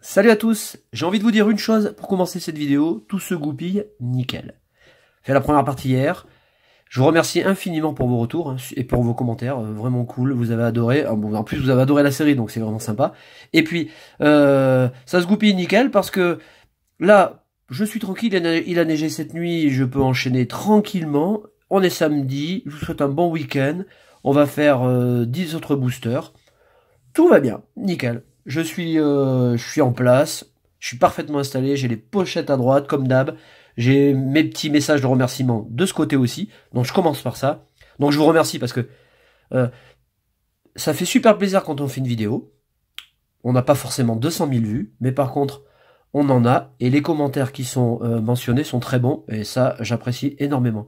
Salut à tous, j'ai envie de vous dire une chose pour commencer cette vidéo, tout se goupille nickel. J'ai fait la première partie hier, je vous remercie infiniment pour vos retours hein, et pour vos commentaires, vraiment cool, vous avez adoré, bon, en plus vous avez adoré la série donc c'est vraiment sympa. Et puis ça se goupille nickel parce que là je suis tranquille, il a neigé cette nuit, je peux enchaîner tranquillement, on est samedi, je vous souhaite un bon week-end, on va faire 10 autres boosters, tout va bien, nickel. Je suis en place, je suis parfaitement installé, j'ai les pochettes à droite comme d'hab, j'ai mes petits messages de remerciement de ce côté aussi, donc je commence par ça. Donc je vous remercie parce que ça fait super plaisir quand on fait une vidéo, on n'a pas forcément 200 000 vues, mais par contre on en a, et les commentaires qui sont mentionnés sont très bons, et ça j'apprécie énormément.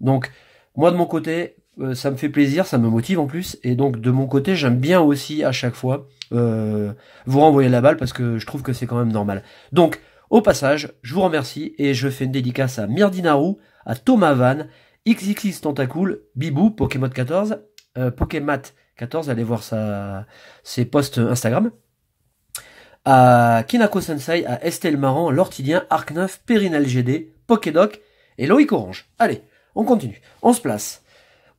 Donc moi de mon côté, ça me fait plaisir, ça me motive en plus, et donc de mon côté j'aime bien aussi à chaque fois vous renvoyer la balle parce que je trouve que c'est quand même normal. Donc au passage je vous remercie et je fais une dédicace à Myrdinaru, à Thomas Van, XXX Tentacool, Bibou, Pokémon 14, Pokémat 14, allez voir ses posts Instagram, à Kinako Sensei, à Estelle Marant, Lortidien, Arc 9, Périnal GD, Pokédoc et Loïc Orange. Allez, on continue, on se place.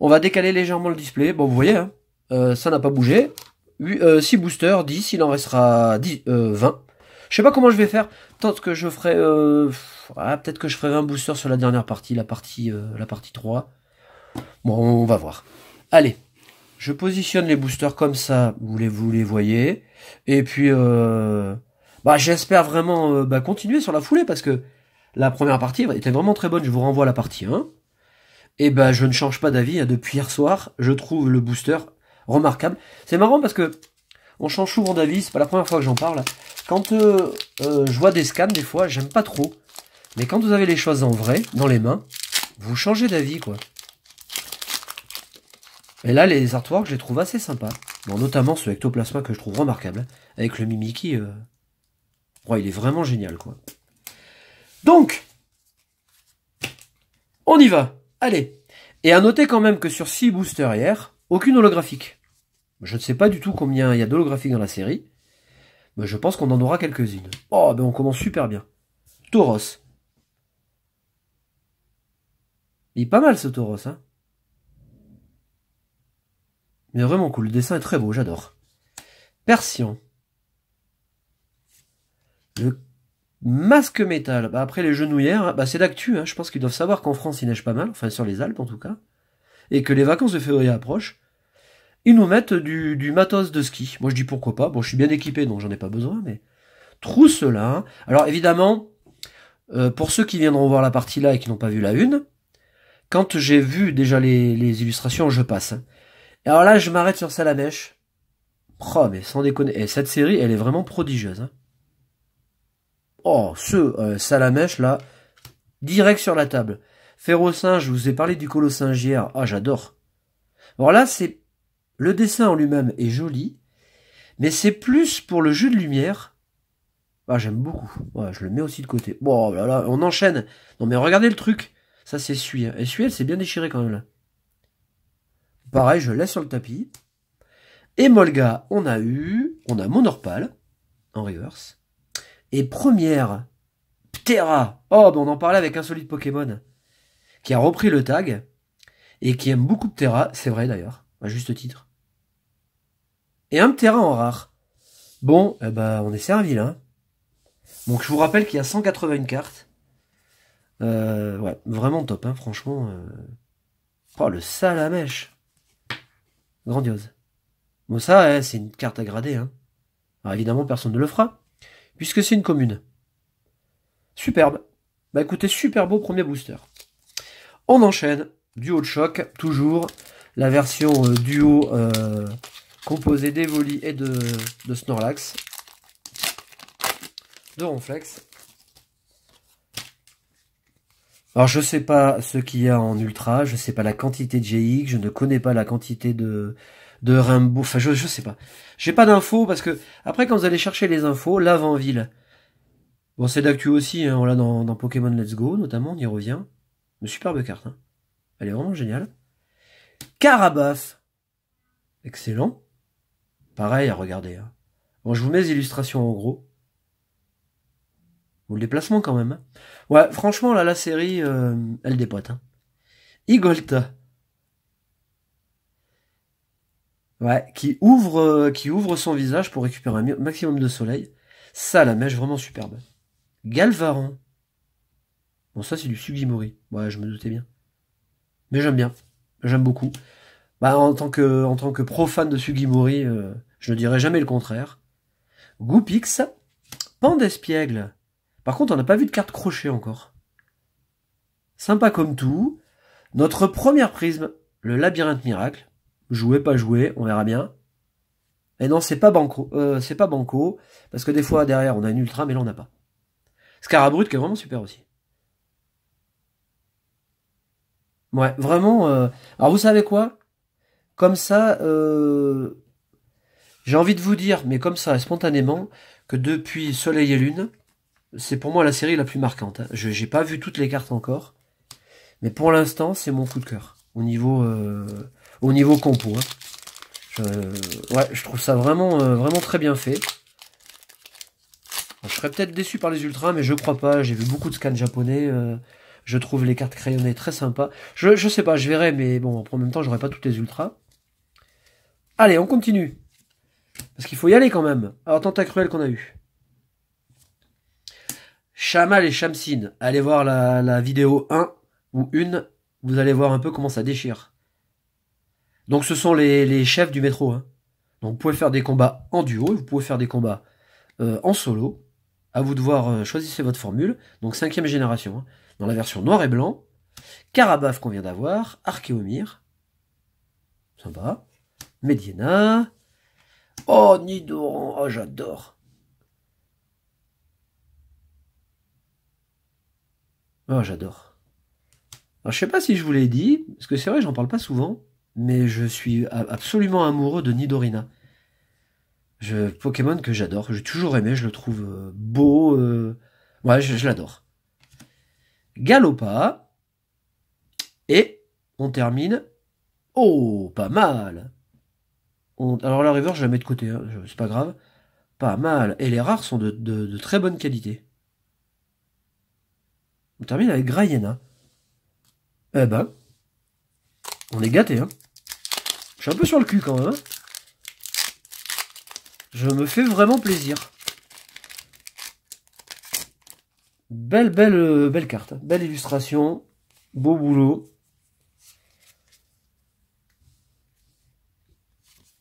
On va décaler légèrement le display. Bon, vous voyez, hein, ça n'a pas bougé. 6 boosters, 10, il en restera 20. Je sais pas comment je vais faire. Peut-être que je ferai... peut-être que je ferai 20 boosters sur la dernière partie, la partie 3. Bon, on va voir. Allez, je positionne les boosters comme ça, vous les voyez. Et puis, j'espère vraiment continuer sur la foulée, parce que la première partie était vraiment très bonne. Je vous renvoie à la partie 1. Et je ne change pas d'avis, hein, depuis hier soir, je trouve le booster remarquable. C'est marrant parce que on change souvent d'avis, c'est pas la première fois que j'en parle. Quand je vois des scans, des fois, j'aime pas trop. Mais quand vous avez les choses en vrai, dans les mains, vous changez d'avis, quoi. Et là, les artworks, je les trouve assez sympas. Bon, notamment ce Ectoplasma que je trouve remarquable. Avec le Mimikyu, il est vraiment génial, quoi. Donc, on y va. Allez, et à noter quand même que sur 6 boosters hier, aucune holographique. Je ne sais pas du tout combien il y a d'holographiques dans la série, mais je pense qu'on en aura quelques-unes. Oh, on commence super bien. Tauros. Il est pas mal ce Tauros, hein. Mais vraiment cool, le dessin est très beau, j'adore. Persian. Le masque métal, après les genouillères, c'est d'actu, hein. Je pense qu'ils doivent savoir qu'en France il neige pas mal, enfin sur les Alpes en tout cas, et que les vacances de février approchent. Ils nous mettent du matos de ski. Moi je dis pourquoi pas, bon je suis bien équipé donc j'en ai pas besoin, mais trousse là. Alors évidemment, pour ceux qui viendront voir la partie là et qui n'ont pas vu la une, quand j'ai vu déjà les illustrations, je passe. Alors là je m'arrête sur Salamèche. Oh mais sans déconner, et cette série elle est vraiment prodigieuse, hein. Oh, Salamèche, là, direct sur la table. Ferrosinge, je vous ai parlé du Colossinge hier. Ah, j'adore. Alors là, c'est... Le dessin en lui-même est joli, mais c'est plus pour le jeu de lumière. Ah, j'aime beaucoup. Ouais, je le mets aussi de côté. Bon, là, on enchaîne. Non, mais regardez le truc. Ça, c'est Sui. Et Sui, elle s'est bien déchirée quand même, là. Pareil, je laisse sur le tapis. Et Molga, on a Monorpal, en reverse. Et première, Ptera. Oh, on en parlait avec Insolite Pokémon, qui a repris le tag, et qui aime beaucoup Ptera, c'est vrai d'ailleurs, à juste titre. Et un Ptera en rare. Bon, on est servi là. Hein. Donc je vous rappelle qu'il y a 181 cartes. Ouais, vraiment top, hein, franchement. Oh, le Salamèche. Grandiose. Bon, ça, c'est une carte à grader. Hein. Alors évidemment, personne ne le fera, puisque c'est une commune. Superbe. Écoutez, super beau premier booster. On enchaîne. Duo de choc, toujours. La version duo composée d'Evoli et de Snorlax. De Ronflex. Alors je sais pas ce qu'il y a en ultra, je sais pas la quantité de GX, je ne connais pas la quantité de Rainbow, enfin je sais pas. J'ai pas d'infos parce que après quand vous allez chercher les infos, l'avant-ville. Bon c'est d'actu aussi, hein, on l'a dans Pokémon Let's Go notamment, on y revient. Une superbe carte. Hein. Elle est vraiment géniale. Carabaf. Excellent. Pareil à regarder. Hein. Bon, je vous mets les illustrations en gros. Ou le déplacement quand même. Hein. Ouais, franchement, là, la série, elle dépote. Hein. Igolta. Ouais, qui ouvre son visage pour récupérer un maximum de soleil. Ça, la mèche, vraiment superbe. Galvaran. Bon, ça, c'est du Sugimori. Ouais, je me doutais bien. Mais j'aime bien. J'aime beaucoup. Bah, en tant que profane de Sugimori, je ne dirais jamais le contraire. Goupix. Pandespiègle. Par contre, on n'a pas vu de carte crochet encore. Sympa comme tout. Notre première prisme, le labyrinthe miracle. Jouer, pas jouer, on verra bien. Et non, c'est pas banco. Parce que des fois, derrière, on a une ultra, mais là, on n'a pas. Scarabrut, qui est vraiment super aussi. Ouais, vraiment. Alors, vous savez quoi? Comme ça, j'ai envie de vous dire, mais comme ça, spontanément, que depuis Soleil et Lune, c'est pour moi la série la plus marquante. Hein. Je n'ai pas vu toutes les cartes encore. Mais pour l'instant, c'est mon coup de cœur. Au niveau compo. Hein. Ouais, je trouve ça vraiment, vraiment très bien fait. Je serais peut-être déçu par les ultras, mais je crois pas. J'ai vu beaucoup de scans japonais. Je trouve les cartes crayonnées très sympas. Je sais pas, je verrai, mais bon, en même temps, j'aurai pas toutes les ultras. Allez, on continue. Parce qu'il faut y aller quand même. Alors, Tentacruel qu'on a eu. Shamal et Shamsin. Allez voir la vidéo 1 ou 1. Vous allez voir un peu comment ça déchire. Donc, ce sont les chefs du métro. Hein. Donc, vous pouvez faire des combats en duo. Vous pouvez faire des combats en solo. À vous de voir, choisissez votre formule. Donc, 5e génération. Hein. Dans la version noir et blanc. Carabaf qu'on vient d'avoir. Archéomir. Sympa. Mediena. Oh, Nidoran. Oh, j'adore. Oh, j'adore. Alors, je sais pas si je vous l'ai dit, parce que c'est vrai, j'en parle pas souvent, mais je suis absolument amoureux de Nidorina. Pokémon que j'adore, j'ai toujours aimé, je le trouve beau, ouais, je l'adore. Galopa, et on termine, oh, pas mal. Alors la river, je la mets de côté, hein, c'est pas grave, pas mal, et les rares sont de très bonne qualité. On termine avec Grayena. Eh ben, on est gâté, hein. Je suis un peu sur le cul quand même, hein. Je me fais vraiment plaisir. Belle carte. Belle illustration. Beau boulot.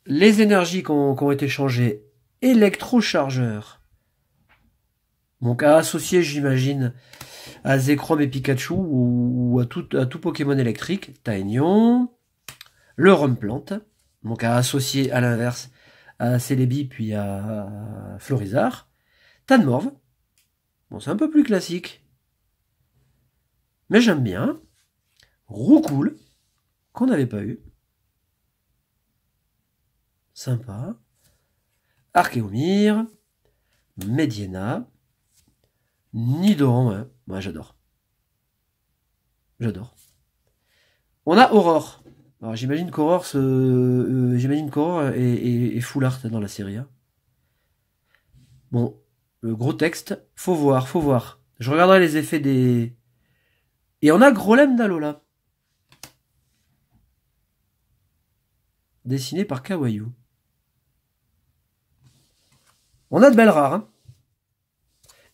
Les énergies qui ont été changées. Électrochargeur. Donc à associer, j'imagine, à Zekrom et Pikachu ou à tout Pokémon électrique. Taignon. Le Rumplante. Donc à associer à l'inverse à Celebi puis à Florizard. Tanmorve. Bon, c'est un peu plus classique. Mais j'aime bien. Roucoule, qu'on n'avait pas eu. Sympa. Archéomir. Mediena. Nidoran, ouais. Moi, j'adore. J'adore. On a Aurore. Alors, j'imagine qu'Aurore est full art dans la série. Hein. Bon, le gros texte. Faut voir, faut voir. Je regarderai les effets des... Et on a Grolem d'Alola. Dessiné par Kawaii. On a de belles rares. Hein.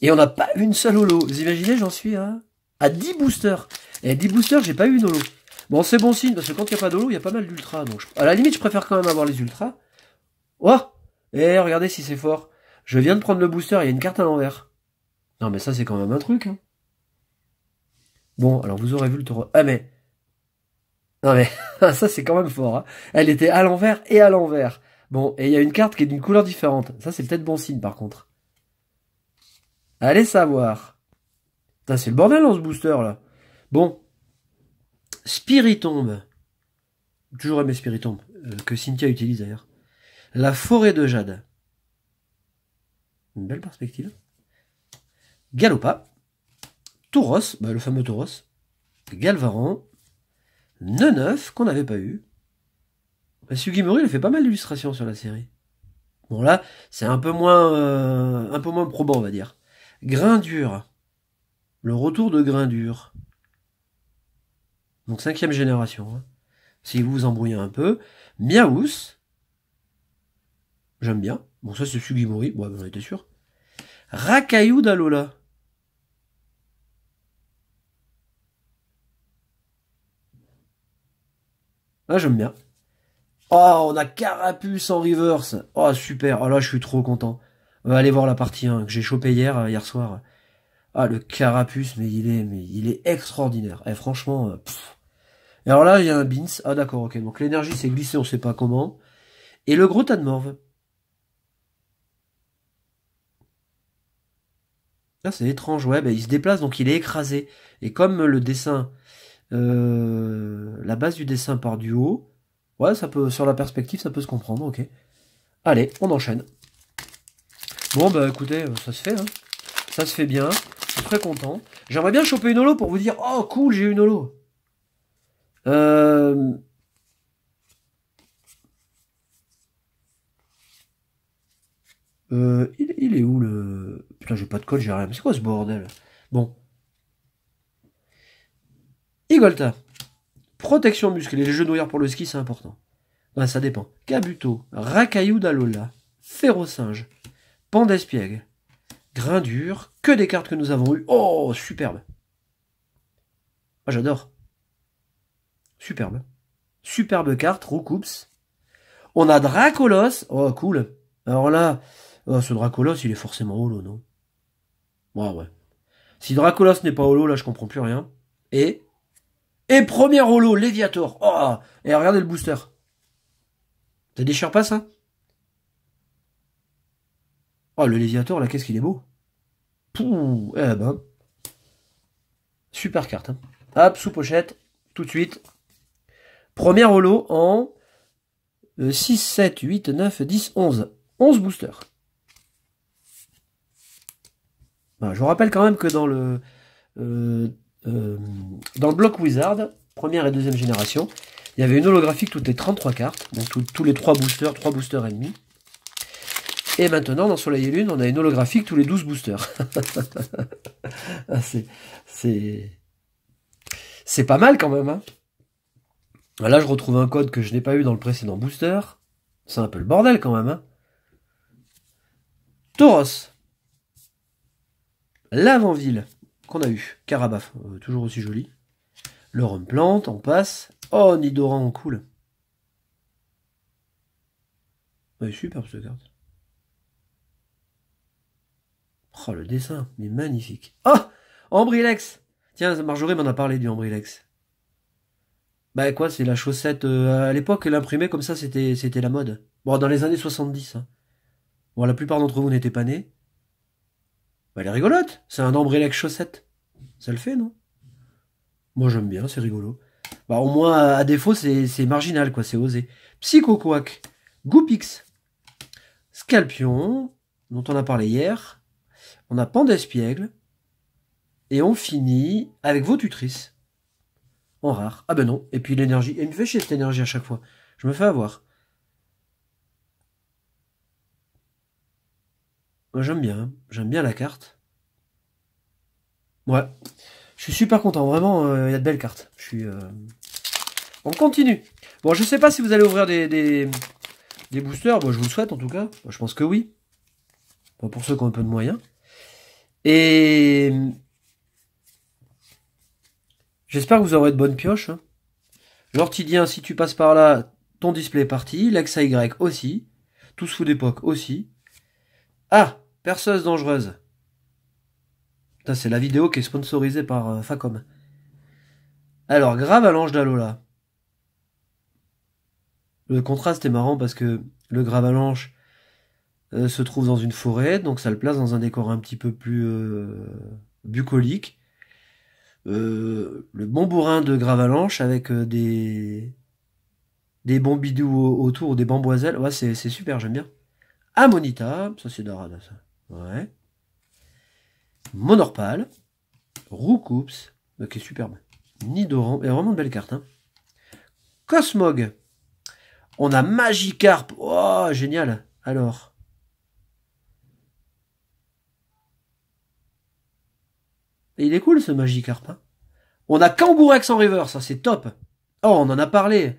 Et on n'a pas une seule holo. Vous imaginez, j'en suis à 10 boosters. Et à 10 boosters, j'ai pas eu une holo. Bon, c'est bon signe, parce que quand il n'y a pas d'holo, il y a pas mal d'ultra. Donc, à la limite, je préfère quand même avoir les ultras. Oh! Et regardez si c'est fort. Je viens de prendre le booster, il y a une carte à l'envers. Non, mais ça, c'est quand même un truc. Hein. Bon, alors vous aurez vu le taureau. Ah, mais... Non, mais ça, c'est quand même fort. Hein. Elle était à l'envers et à l'envers. Bon, et il y a une carte qui est d'une couleur différente. Ça, c'est peut-être bon signe, par contre. Allez savoir. Putain, c'est le bordel dans ce booster, là. Bon. Spiritombe. Toujours aimé Spiritombe. Que Cynthia utilise, d'ailleurs. La forêt de jade. Une belle perspective. Galopa. Tauros. Bah, le fameux Tauros. Galvaran, Neneuf, qu'on n'avait pas eu. Sugimori, il a fait pas mal d'illustrations sur la série. Bon là, c'est un peu moins probant, on va dire. Grindure. Le retour de Grindure. Donc 5e génération. Hein. Si vous vous embrouillez un peu. Miaous. J'aime bien. Bon, ça c'est Sugimori. Bon, on était sûr. Rakayu d'Alola. Ah, j'aime bien. Oh, on a Carapuce en reverse. Oh, super. Oh là, je suis trop content. Allez voir la partie 1 que j'ai chopé hier soir. Ah, le Carapuce, mais il est extraordinaire. Et franchement, Et alors là, il y a un Beans. Ah, d'accord, ok. Donc l'énergie s'est glissée, on sait pas comment. Et le gros tas de morve. Ah, c'est étrange, ouais. Il se déplace, donc il est écrasé. Et comme le dessin, la base du dessin part du haut, ouais, ça peut, sur la perspective, ça peut se comprendre, ok. Allez, on enchaîne. Bon, bah écoutez, ça se fait, hein. Ça se fait bien. Je suis très content. J'aimerais bien choper une holo pour vous dire, oh cool, j'ai une holo. Il est où le... Putain, j'ai pas de code, j'ai rien. C'est quoi ce bordel? Bon. Igolta. Protection musclée. Les genouillères pour le ski, c'est important. Ouais, ça dépend. Kabuto. Rakayu d'Alola. Férocinge. Pandespiègle. Grindure. Que des cartes que nous avons eues. Oh, superbe. Ah, j'adore. Superbe. Superbe carte. Roucoups. On a Dracolos. Oh, cool. Alors là, ce Dracolos, il est forcément holo, non? Ouais. Si Dracolos n'est pas holo, là, je comprends plus rien. Et premier holo, Léviator. Oh, et regardez le booster. Ça déchire pas, ça? Oh, le Léviator, là, qu'est-ce qu'il est beau. Pouh, eh ben. Super carte. Hein. Hop, sous pochette, tout de suite. Premier holo en 6, 7, 8, 9, 10, 11. 11 boosters. Voilà, je vous rappelle quand même que dans le bloc Wizard, première et deuxième génération, il y avait une holographique toutes les 33 cartes, donc tous les 3 boosters et demi. Et maintenant, dans Soleil et Lune, on a une holographique tous les 12 boosters. C'est pas mal quand même. Hein. Là, je retrouve un code que je n'ai pas eu dans le précédent booster. C'est un peu le bordel quand même. Hein. Tauros. L'Avant-Ville qu'on a eu. Carabaf, toujours aussi joli. Le Rhum Plante, on passe. Oh, Nidoran, cool. Ouais, superbe cette carte. Oh, le dessin, il est magnifique. Oh, Ambrilex. Tiens, Marjorie m'en a parlé du Ambrilex. Bah quoi, c'est la chaussette... à l'époque, l'imprimer comme ça, c'était la mode. Bon, dans les années 70. Hein. Bon, la plupart d'entre vous n'étaient pas nés. Bah, elle est rigolote. C'est un Ambrilex chaussette. Ça le fait, non? Moi, j'aime bien, c'est rigolo. Bah, au moins, à défaut, c'est marginal, quoi, c'est osé. Psychoquack. Goupix. Scalpion, dont on a parlé hier. On a Pandespiègle. Et on finit avec vos tutrices. En rare. Ah ben non. Et puis l'énergie. Et il me fait chier cette énergie à chaque fois. Je me fais avoir. Moi j'aime bien. Hein. J'aime bien la carte. Ouais. Je suis super content. Vraiment, il y a de belles cartes. On continue. Bon, je sais pas si vous allez ouvrir des boosters. Bon, je vous le souhaite en tout cas. Bon, je pense que oui. Bon, pour ceux qui ont un peu de moyens. Et... J'espère que vous aurez de bonnes pioches. Hein. L'Orthidien, si tu passes par là, ton display est parti. L'ex AY aussi. Tous fous d'époque aussi. Ah, perceuse dangereuse. Putain, c'est la vidéo qui est sponsorisée par Facom. Alors, Gravalanche d'Alola. Le contraste est marrant parce que le Gravalanche se trouve dans une forêt, donc ça le place dans un décor un petit peu plus bucolique. Le bon bourrin de Gravalanche avec des bons bidous autour, des bamboiselles. Ouais, c'est super, j'aime bien. Amonita, ça c'est Darada, ça. Ouais. Monorpal. Roucoups, qui est superbe. Nidoran. Il y a vraiment de belles cartes. Hein. Cosmog. On a Magikarp. Oh, génial. Alors. Et il est cool ce Magikarp. Hein. On a Kangourex en river. Ça, c'est top. Oh, on en a parlé.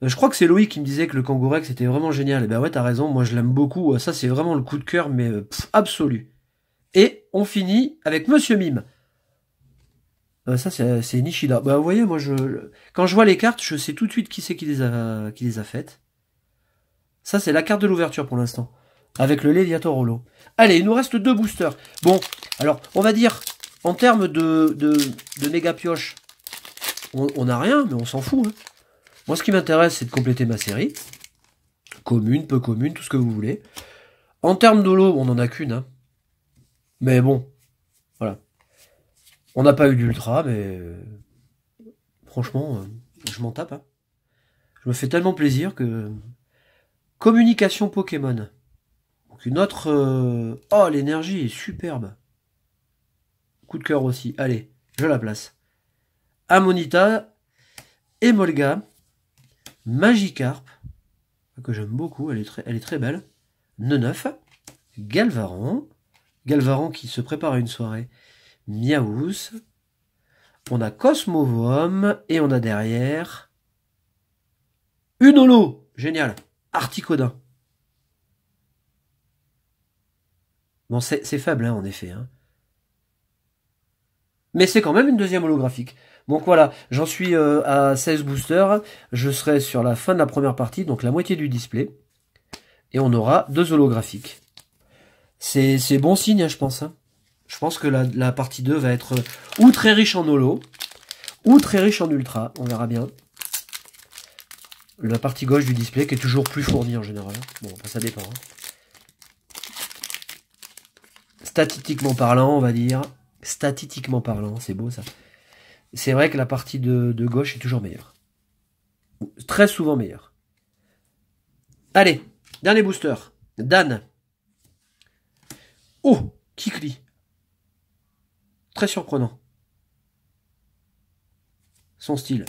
Je crois que c'est Loïc qui me disait que le Kangourex était vraiment génial. Et ben ouais, t'as raison. Moi, je l'aime beaucoup. Ça, c'est vraiment le coup de cœur, mais absolu. Et on finit avec Monsieur Mime. Ça, c'est Nishida. Bah, vous voyez, moi, quand je vois les cartes, je sais tout de suite qui c'est qui les a faites. Ça, c'est la carte de l'ouverture pour l'instant. Avec le Léviator Holo. Allez, il nous reste 2 boosters. Bon, alors, on va dire, en termes de méga pioche, on n'a rien, mais on s'en fout. Hein. Moi, ce qui m'intéresse, c'est de compléter ma série. Commune, peu commune, tout ce que vous voulez. En termes d'holo, on n'en a qu'une. Hein. Mais bon, voilà. On n'a pas eu d'ultra, mais franchement, je m'en tape. Hein. Je me fais tellement plaisir que... Communication Pokémon. Donc une autre... Oh, l'énergie est superbe. Coup de cœur aussi. Allez, je la place. Amonita, Emolga, Magikarp, que j'aime beaucoup, elle est très belle. Neneuf, Galvaran qui se prépare à une soirée. Miaous, on a Cosmovom, et on a derrière une holo, génial, Articodin. Bon, c'est faible, hein, en effet. Hein. Mais c'est quand même une deuxième holographique. Donc voilà, j'en suis à 16 boosters. Je serai sur la fin de la première partie, donc la moitié du display. Et on aura 2 holographiques. C'est bon signe, hein, je pense. Hein. Je pense que la partie 2 va être ou très riche en holo, ou très riche en ultra. On verra bien. La partie gauche du display qui est toujours plus fournie en général. Bon, ça dépend. Hein. Statistiquement parlant, on va dire. Statistiquement parlant, c'est beau ça. C'est vrai que la partie de gauche est toujours meilleure. Très souvent meilleure. Allez, dernier booster. Dan. Oh, Kikli. Très surprenant. Son style.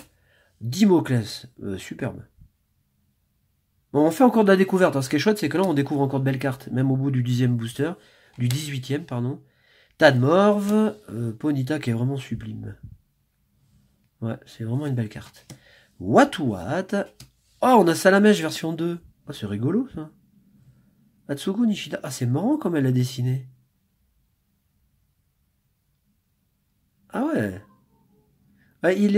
Dimoclès. Superbe. Bon, on fait encore de la découverte. Hein. Ce qui est chouette, c'est que là, on découvre encore de belles cartes. Même au bout du 10e booster. Du 18e, pardon. Tadmorve. Ponyta qui est vraiment sublime. Ouais, c'est vraiment une belle carte. Watouat. Oh, on a Salamèche version 2. Oh, c'est rigolo, ça. Atsuko Nishida. Ah, c'est marrant comme elle l'a dessiné. Ah ouais. Ah, il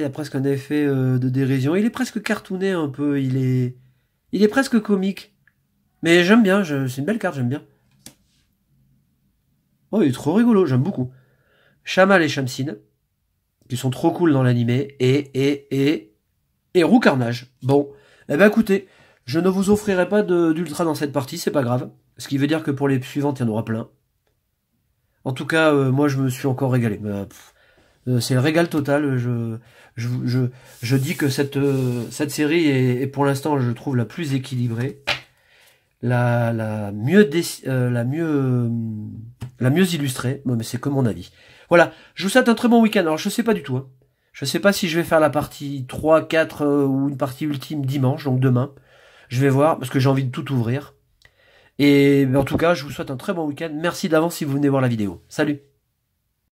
y a presque un effet de dérision. Il est presque cartooné un peu. Il est presque comique. Mais j'aime bien. C'est une belle carte, j'aime bien. Oh, il est trop rigolo. J'aime beaucoup. Shamal et Shamsin, qui sont trop cool dans l'animé, et Roux Carnage. Bon, eh ben écoutez, je ne vous offrirai pas d'ultra dans cette partie, c'est pas grave. Ce qui veut dire que pour les suivantes, il y en aura plein. En tout cas, moi je me suis encore régalé. C'est le régal total. Je dis que cette série est pour l'instant, je trouve, la plus équilibrée. La mieux illustrée, mais c'est que mon avis. Voilà, je vous souhaite un très bon week-end. Alors je sais pas du tout, hein. Je sais pas si je vais faire la partie 3, 4 ou une partie ultime dimanche, donc demain. Je vais voir, parce que j'ai envie de tout ouvrir. Et en tout cas, je vous souhaite un très bon week-end. Merci d'avance si vous venez voir la vidéo. Salut!